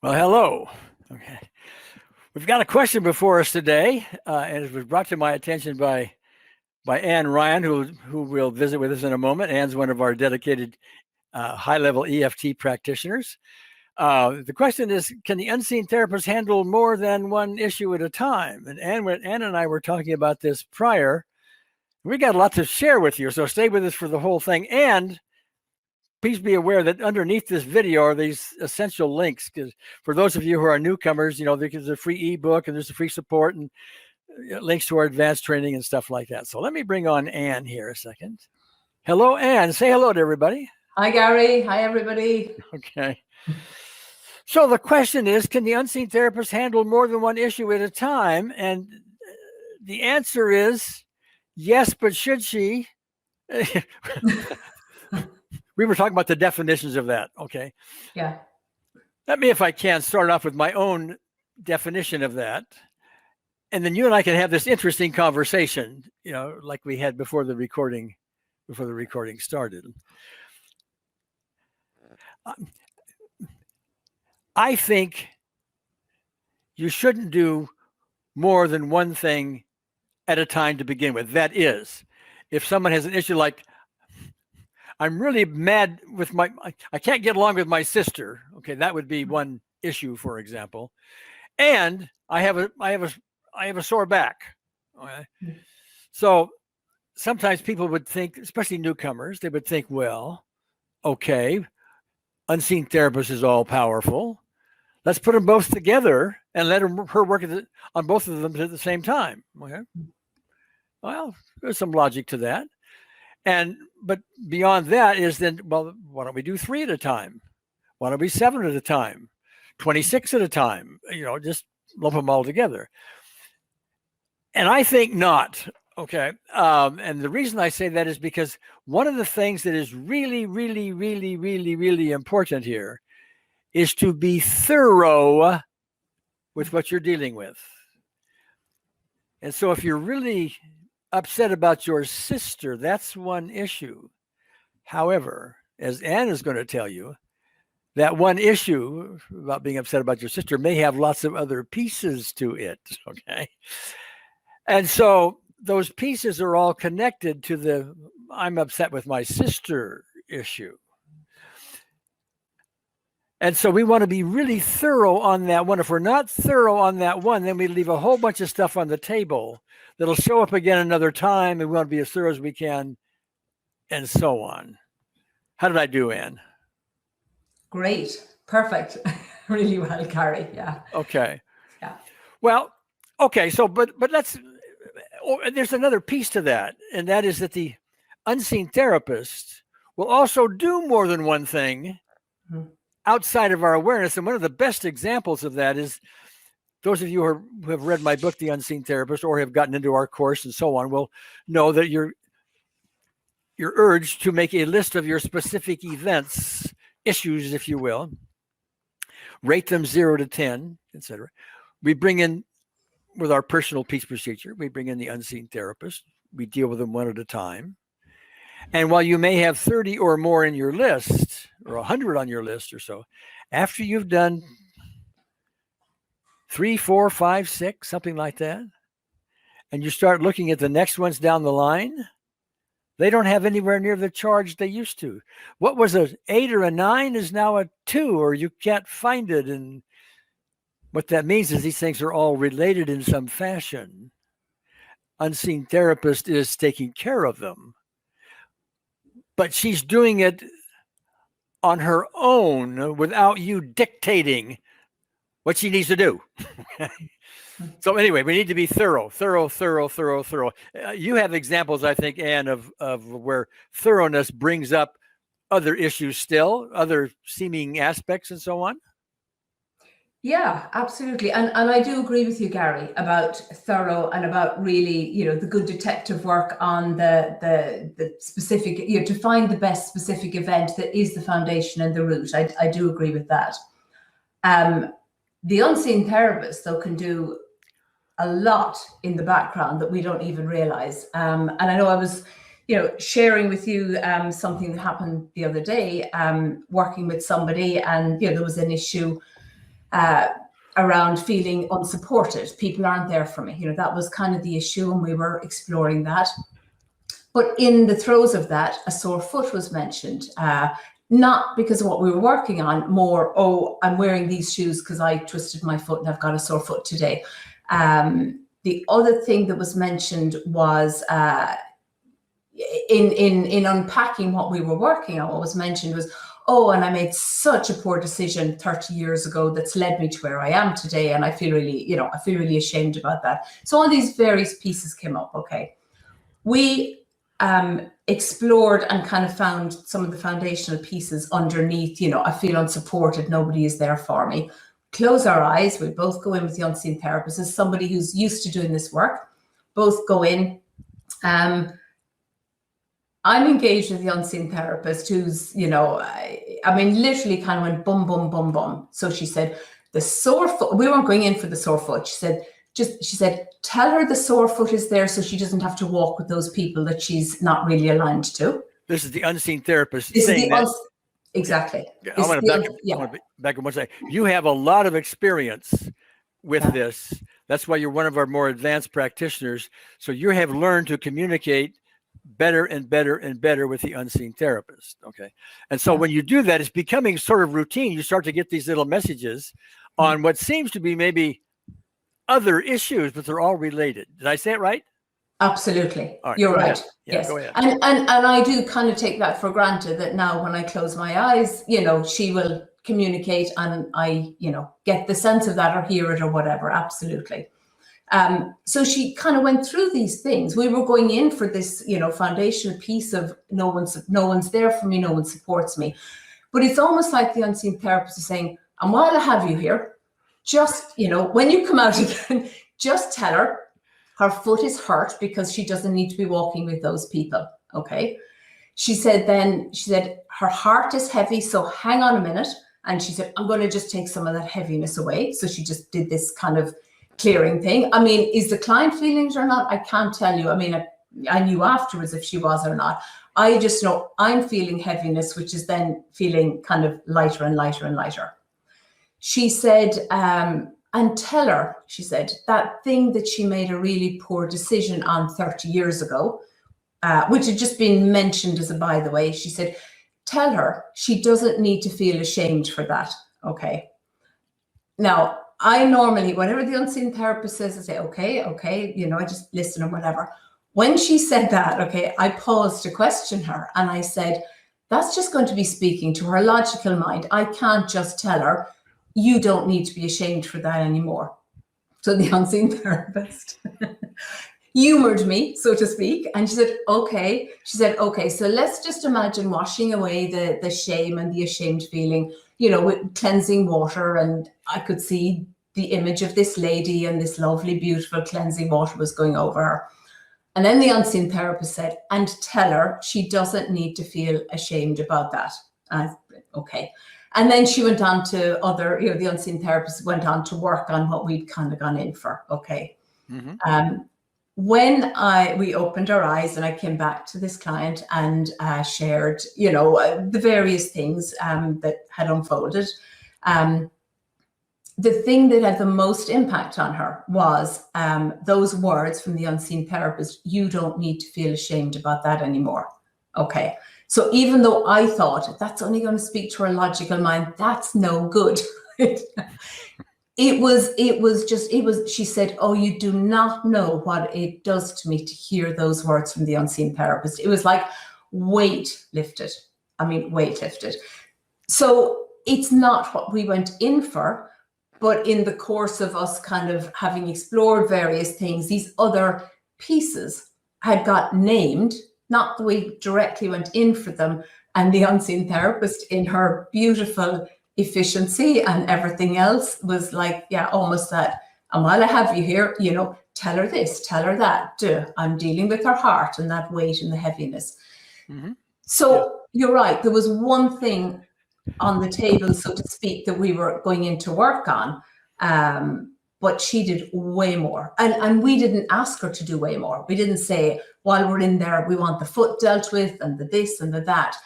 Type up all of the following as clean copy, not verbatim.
Well, hello. Okay. We've got a question before us today, and it was brought to my attention by Ann Ryan, who will visit with us in a moment. Ann's one of our dedicated high-level EFT practitioners. The question is, can the unseen therapist handle more than one issue at a time? And Ann and I were talking about this prior. We got a lot to share with you, so stay with us for the whole thing. And please be aware that underneath this video are these essential links. Because for those of you who are newcomers, there's a free ebook and there's a free support and links to our advanced training and stuff like that. So let me bring on Ann here a second. Hello, Ann. Say hello to everybody. Hi, Gary. Hi, everybody. Okay. So the question is, can the unseen therapist handle more than one issue at a time? And the answer is yes, but should she? We were talking about the definitions of that. Okay. Yeah. Let me, if I can, start off with my own definition of that. And then you and I can have this interesting conversation, like we had before the recording started. I think you shouldn't do more than one thing at a time to begin with. That is, if someone has an issue like, I'm really mad with I can't get along with my sister. Okay, that would be one issue, for example. And I have a sore back. Okay. So sometimes people would think, especially newcomers, they would think, well, okay, unseen therapist is all powerful. Let's put them both together and let her work on both of them at the same time. Okay. Well, there's some logic to that. But beyond that is then, well, why don't we do 3 at a time? Why don't we 7 at a time? 26 at a time? Just lump them all together. And I think not. Okay. And the reason I say that is because one of the things that is really, really, really, really, really important here is to be thorough with what you're dealing with. And so if you're really upset about your sister, that's one issue. However, as Ann is going to tell you, that one issue about being upset about your sister may have lots of other pieces to it. Okay. And so those pieces are all connected to the I'm upset with my sister issue. And so we want to be really thorough on that one. If we're not thorough on that one, then we leave a whole bunch of stuff on the table that'll show up again another time, and we want to be as thorough as we can, and so on. How did I do, Ann? Great. Perfect. Really well, Gary. Yeah. Okay. Yeah. Well, okay. So, but there's another piece to that, and that is that the unseen therapist will also do more than one thing outside of our awareness. And one of the best examples of that is those of you who have read my book, The Unseen Therapist, or have gotten into our course and so on, will know that you're urged to make a list of your specific events, issues, if you will, rate them 0 to 10, etc. We bring in, with our personal peace procedure, we bring in the unseen therapist. We deal with them one at a time. And while you may have 30 or more in your list, or 100 on your list or so, after you've done 3, 4, 5, 6, something like that, and you start looking at the next ones down the line, they don't have anywhere near the charge they used to. What was an 8 or a 9 is now a 2, or you can't find it. And what that means is these things are all related in some fashion. Unseen therapist is taking care of them, but she's doing it on her own without you dictating what she needs to do. So anyway, we need to be thorough. You have examples, I think, Ann, of where thoroughness brings up other issues still, other seeming aspects and so on. Yeah, absolutely. And I do agree with you, Gary, about thorough and about really, the good detective work on the specific, to find the best specific event that is the foundation and the root. I do agree with that. The unseen therapist, though, can do a lot in the background that we don't even realize. And I know I was, sharing with you something that happened the other day, working with somebody, and there was an issue around feeling unsupported. People aren't there for me. You know, that was kind of the issue, and we were exploring that. But in the throes of that, a sore foot was mentioned. Not because of what we were working on, more, oh, I'm wearing these shoes because I twisted my foot and I've got a sore foot today. The other thing that was mentioned was in unpacking what we were working on, what was mentioned was, oh, and I made such a poor decision 30 years ago that's led me to where I am today. And I feel really, you know, I feel really ashamed about that. So all these various pieces came up. Okay. We explored and kind of found some of the foundational pieces underneath, you know, I feel unsupported, nobody is there for me. Close our eyes, we both go in with the unseen therapist as somebody who's used to doing this work, both go in. I'm engaged with the unseen therapist who's, you know, I mean, literally kind of went bum, bum, bum, bum. So she said, the sore foot, we weren't going in for the sore foot. She said, tell her the sore foot is there so she doesn't have to walk with those people that she's not really aligned to. This is the unseen therapist saying that. Exactly. Yeah. I want to back up one second. You have a lot of experience with this. That's why you're one of our more advanced practitioners. So you have learned to communicate better and better and better with the unseen therapist. Okay. And so when you do that, it's becoming sort of routine. You start to get these little messages on what seems to be maybe other issues, but they're all related. Did I say it right? Absolutely. Right, you're right. Yeah, yes. Go ahead. And I do kind of take that for granted that now when I close my eyes, you know, she will communicate and I, you know, get the sense of that or hear it or whatever. Absolutely. So she kind of went through these things. We were going in for this, you know, foundational piece of no one's there for me, no one supports me. But it's almost like the unseen therapist is saying, and while I have you here, just, you know, when you come out again, just tell her foot is hurt because she doesn't need to be walking with those people. Okay. She said, her heart is heavy. So hang on a minute. And she said, I'm going to just take some of that heaviness away. So she just did this kind of clearing thing. I mean, is the client feeling it or not? I can't tell you. I mean, I knew afterwards if she was or not. I just know I'm feeling heaviness, which is then feeling kind of lighter and lighter and lighter. She said, and tell her, she said, that thing that she made a really poor decision on 30 years ago, which had just been mentioned as a by the way, she said, tell her she doesn't need to feel ashamed for that. Okay. Now, I normally, whatever the unseen therapist says, I say, okay, you know, I just listen or whatever. When she said that, okay, I paused to question her and I said, that's just going to be speaking to her logical mind. I can't just tell her, you don't need to be ashamed for that anymore. So the unseen therapist humored me, so to speak. And she said, okay. She said, okay, so let's just imagine washing away the shame and the ashamed feeling, you know, with cleansing water. And I could see the image of this lady and this lovely, beautiful cleansing water was going over her. And then the unseen therapist said, and tell her she doesn't need to feel ashamed about that. Okay. And then she went on to other, you know, the unseen therapist went on to work on what we'd kind of gone in for. Okay. Mm-hmm. When we opened our eyes and I came back to this client and shared, you know, the various things that had unfolded, the thing that had the most impact on her was those words from the unseen therapist, you don't need to feel ashamed about that anymore. Okay. So even though I thought that's only going to speak to her logical mind, that's no good. She said, oh, you do not know what it does to me to hear those words from the unseen therapist. It was like weight lifted. So it's not what we went in for, but in the course of us kind of having explored various things, these other pieces had got named. Not that we directly went in for them, and the unseen therapist in her beautiful efficiency and everything else was like, yeah, almost that. And while I have you here, you know, tell her this, tell her that. I'm dealing with her heart and that weight and the heaviness. Mm-hmm. So you're right. There was one thing on the table, so to speak, that we were going in to work on. But she did way more. And we didn't ask her to do way more. We didn't say, while we're in there, we want the foot dealt with and the this and the that.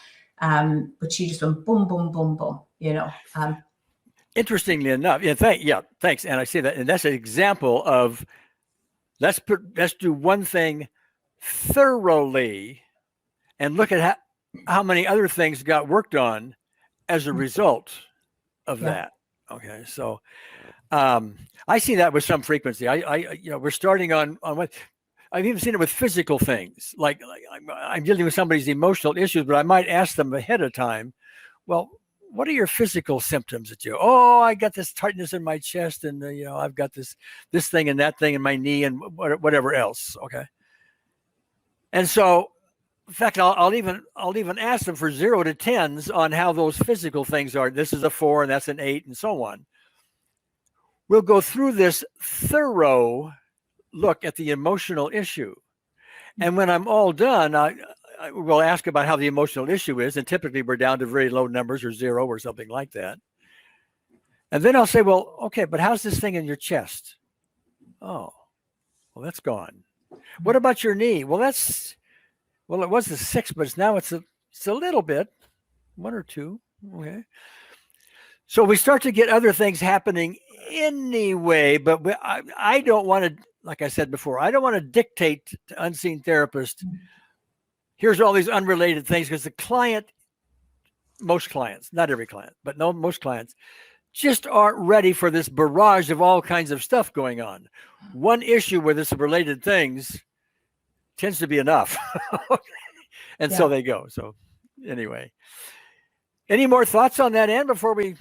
But she just went boom, boom, boom, boom, you know. interestingly enough, thanks. And I say that, and that's an example of let's do one thing thoroughly and look at how many other things got worked on as a result of that. Okay. So I see that with some frequency. We're starting on what I've even seen it with physical things. Like I'm dealing with somebody's emotional issues, but I might ask them ahead of time, well, what are your physical symptoms that you? Oh, I got this tightness in my chest, and I've got this thing and that thing in my knee, and whatever else. Okay. And so, in fact, I'll even ask them for 0 to 10s on how those physical things are. This is a 4, and that's an 8, and so on. We'll go through this thorough look at the emotional issue, and when I'm all done, I will ask about how the emotional issue is, and typically we're down to very low numbers or 0 or something like that. And then I'll say, well, okay, but how's this thing in your chest? Oh, well, that's gone. What about your knee? Well, it was a 6, but now it's a little bit, 1 or 2. Okay. So we start to get other things happening anyway, but I don't want to, like I said before, I don't want to dictate to unseen therapists, here's all these unrelated things, because the client, most clients, not every client, but most clients just aren't ready for this barrage of all kinds of stuff going on. One issue where there's related things tends to be enough. And so they go. So anyway, any more thoughts on that, Anne, before we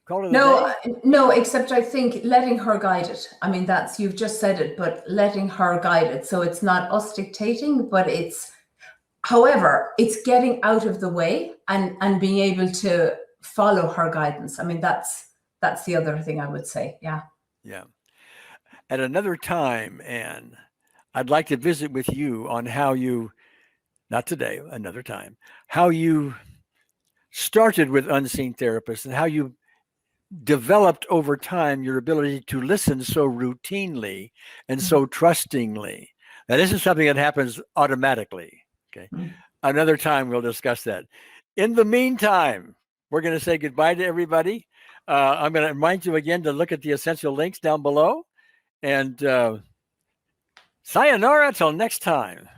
call it a day? No, except I think letting her guide it. I mean, you've just said it, but letting her guide it. So it's not us dictating, but however, it's getting out of the way and being able to follow her guidance. I mean, that's the other thing I would say. Yeah. Yeah. At another time, Anne, I'd like to visit with you on how you, not today, another time, how you started with unseen therapists and how you developed over time your ability to listen so routinely and so trustingly. Now, this is something that happens automatically. Okay. Another time we'll discuss that. In the meantime, we're going to say goodbye to everybody. I'm going to remind you again to look at the essential links down below. And sayonara till next time.